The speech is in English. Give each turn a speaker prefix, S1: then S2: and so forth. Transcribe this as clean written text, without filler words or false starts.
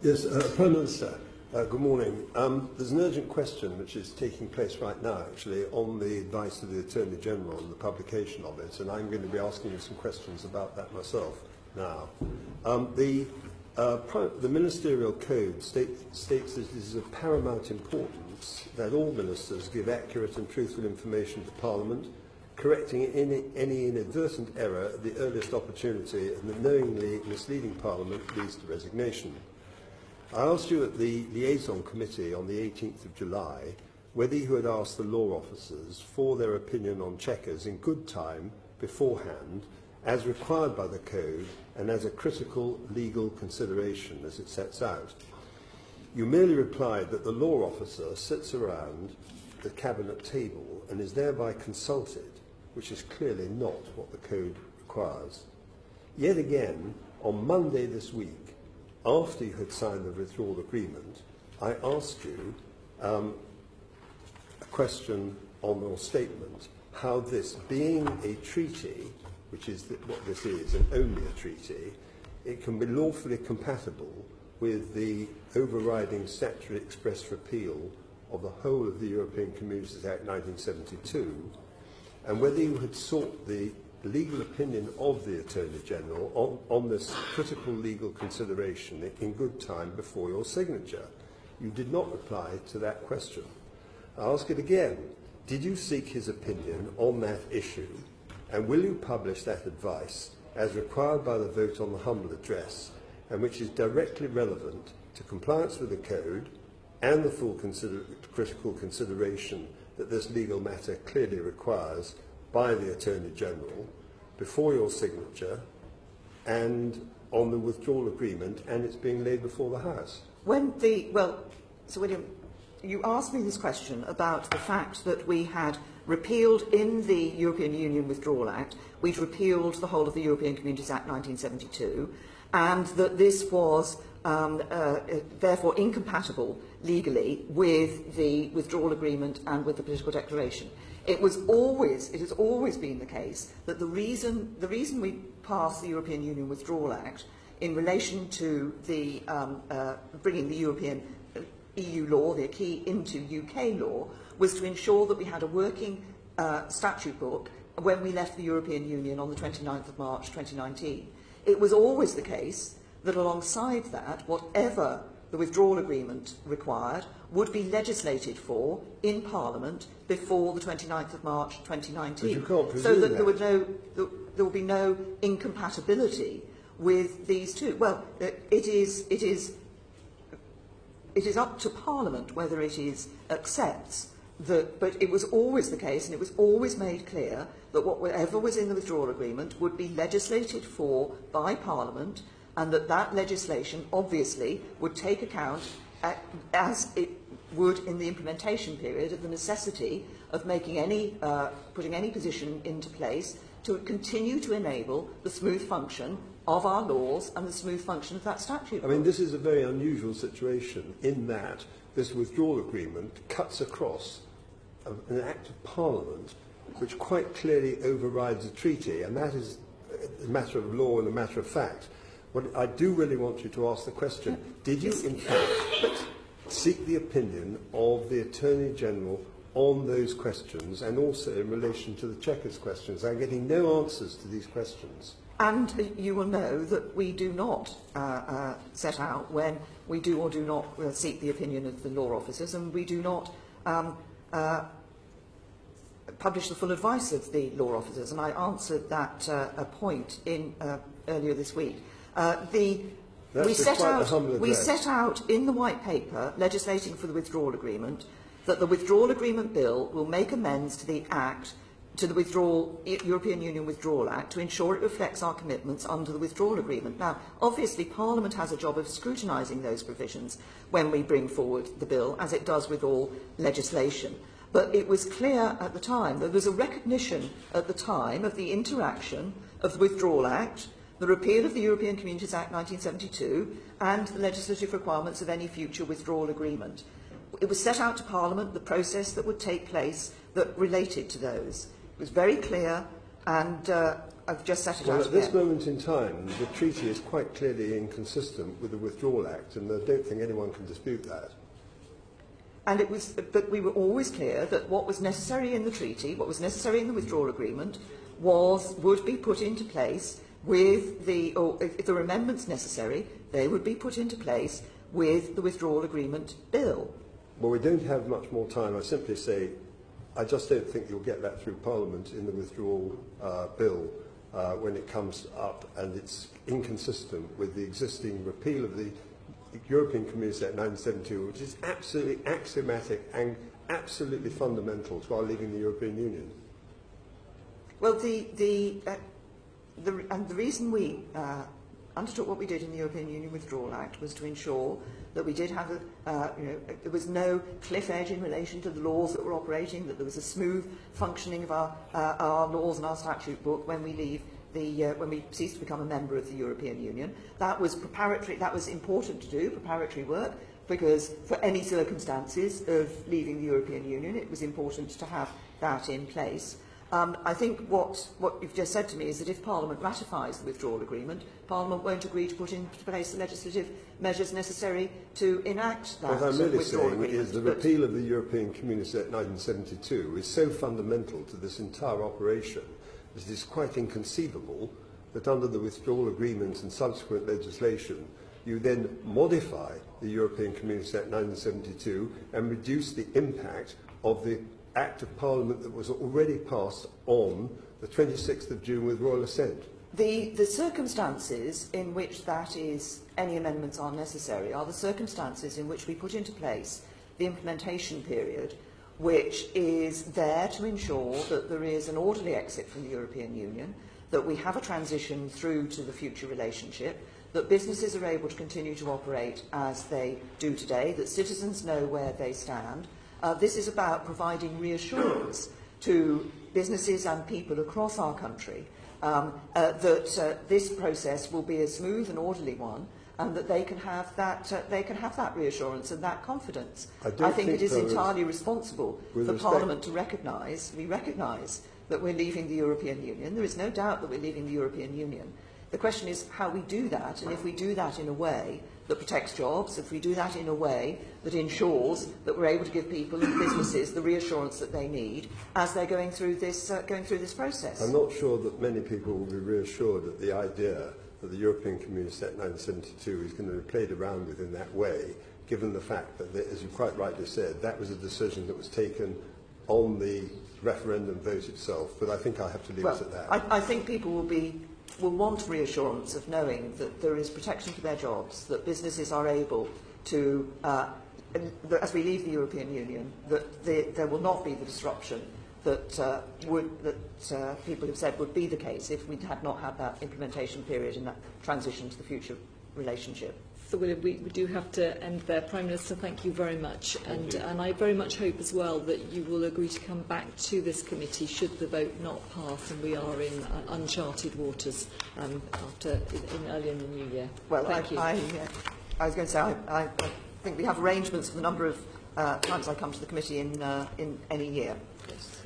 S1: Yes, Prime Minister, good morning. There's an urgent question which is taking place right now, actually, on the advice of the Attorney General and the publication of it, and I'm going to be asking you some questions about that myself now. The Ministerial Code states that it is of paramount importance that all ministers give accurate and truthful information to Parliament, correcting any inadvertent error at the earliest opportunity, and that knowingly misleading Parliament leads to resignation. I asked you at the Liaison Committee on the 18th of July whether you had asked the law officers for their opinion on checkers in good time beforehand, as required by the Code and as a critical legal consideration as it sets out. You merely replied that the law officer sits around the Cabinet table and is thereby consulted, which is clearly not what the Code requires. Yet again, on Monday this week, after you had signed the withdrawal agreement, I asked you a question on your statement, how this being a treaty, which is what this is, and only a treaty, it can be lawfully compatible with the overriding statutory express repeal of the whole of the European Communities Act 1972, and whether you had sought the legal opinion of the Attorney General on this critical legal consideration in good time before your signature. You did not reply to that question. I ask it again. Did you seek his opinion on that issue, and will you publish that advice as required by the vote on the humble address, and which is directly relevant to compliance with the Code and the full critical consideration that this legal matter clearly requires by the Attorney General before your signature and on the withdrawal agreement, and it's being laid before the House?
S2: Sir William, you asked me this question about the fact that we had repealed in the European Union Withdrawal Act, we'd repealed the whole of the European Communities Act 1972, and that this was therefore incompatible legally with the withdrawal agreement and with the political declaration. It has always been the case that the reason we passed the European Union Withdrawal Act in relation to the bringing the European EU law, the acquis, into UK law, was to ensure that we had a working statute book when we left the European Union on the 29th of March 2019. It was always the case that alongside that, whatever the withdrawal agreement required would be legislated for in Parliament before the 29th of March 2019, so that there would be no incompatibility with these two. Well, it is up to Parliament whether it accepts that, but it was always the case, and it was always made clear that whatever was in the withdrawal agreement would be legislated for by Parliament, and that legislation obviously would take account, as it would in the implementation period, of the necessity of making putting any position into place to continue to enable the smooth function of our laws and the smooth function of that statute.
S1: I mean, this is a very unusual situation in that this withdrawal agreement cuts across an act of Parliament which quite clearly overrides a treaty, and that is a matter of law and a matter of fact. What I do really want you to ask the question, did you in fact seek the opinion of the Attorney General on those questions, and also in relation to the checkers questions? I'm getting no answers to these questions.
S2: And you will know that we do not set out when we do or do not seek the opinion of the law officers, and we do not publish the full advice of the law officers. And I answered that point in earlier this week. We set out in the White Paper legislating for the withdrawal agreement that the withdrawal agreement bill will make amends to the Act, to the European Union Withdrawal Act, to ensure it reflects our commitments under the withdrawal agreement. Now, obviously, Parliament has a job of scrutinising those provisions when we bring forward the bill, as it does with all legislation. But it was clear at the time, there was a recognition at the time of the interaction of the Withdrawal Act, the repeal of the European Communities Act 1972, and the legislative requirements of any future withdrawal agreement. It was set out to Parliament the process that would take place that related to those. It was very clear, and I've just set it
S1: well,
S2: out
S1: at this
S2: again.
S1: moment in time, the treaty is quite clearly inconsistent with the Withdrawal Act, and I don't think anyone can dispute that.
S2: And it was, but we were always clear that what was necessary in the treaty, what was necessary in the withdrawal agreement, would be put into place with or if there were amendments necessary, they would be put into place with the withdrawal agreement bill.
S1: Well, we don't have much more time. I simply say, I just don't think you'll get that through Parliament in the withdrawal bill when it comes up, and it's inconsistent with the existing repeal of the European Community Act 1972, which is absolutely axiomatic and absolutely fundamental to our leaving the European Union.
S2: Well, the reason we undertook what we did in the European Union Withdrawal Act was to ensure that we did have there was no cliff edge in relation to the laws that were operating, that there was a smooth functioning of our laws and our statute book when we leave when we cease to become a member of the European Union. That was preparatory, that was important to do, preparatory work, because for any circumstances of leaving the European Union, it was important to have that in place. I think what you've just said to me is that if Parliament ratifies the withdrawal agreement, Parliament won't agree to put into place the legislative measures necessary to enact that
S1: What I'm really
S2: withdrawal
S1: saying
S2: agreement.
S1: is the repeal of the European Community Act 1972 is so fundamental to this entire operation that it is quite inconceivable that under the withdrawal agreement and subsequent legislation you then modify the European Community Act 1972 and reduce the impact of the Act of Parliament that was already passed on the 26th of June with royal assent.
S2: The circumstances in which any amendments are necessary are the circumstances in which we put into place the implementation period, which is there to ensure that there is an orderly exit from the European Union, that we have a transition through to the future relationship, that businesses are able to continue to operate as they do today, that citizens know where they stand. This is about providing reassurance to businesses and people across our country that this process will be a smooth and orderly one, and that they can have that reassurance and that confidence. I think it is entirely responsible for Parliament to recognise. We recognise that we're leaving the European Union. There is no doubt that we're leaving the European Union. The question is how we do that, and if we do that in a way that protects jobs, if we do that in a way that ensures that we're able to give people and businesses the reassurance that they need as they're going through this process.
S1: I'm not sure that many people will be reassured at the idea that the European Community Act 1972 is going to be played around with in that way, given the fact that, as you quite rightly said, that was a decision that was taken on the referendum vote itself. But I think I have to leave it at that.
S2: I think people will want reassurance of knowing that there is protection for their jobs, that businesses are able to, as we leave the European Union, that there will not be the disruption that people have said would be the case if we had not had that implementation period and that transition to the future relationship.
S3: So William, we do have to end there. Prime Minister, thank you very much. And I very much hope as well that you will agree to come back to this committee should the vote not pass and we are in uncharted waters early in the new year.
S2: Well,
S3: thank you.
S2: I was going to say, I think we have arrangements for the number of times I come to the committee in any year.
S3: Yes.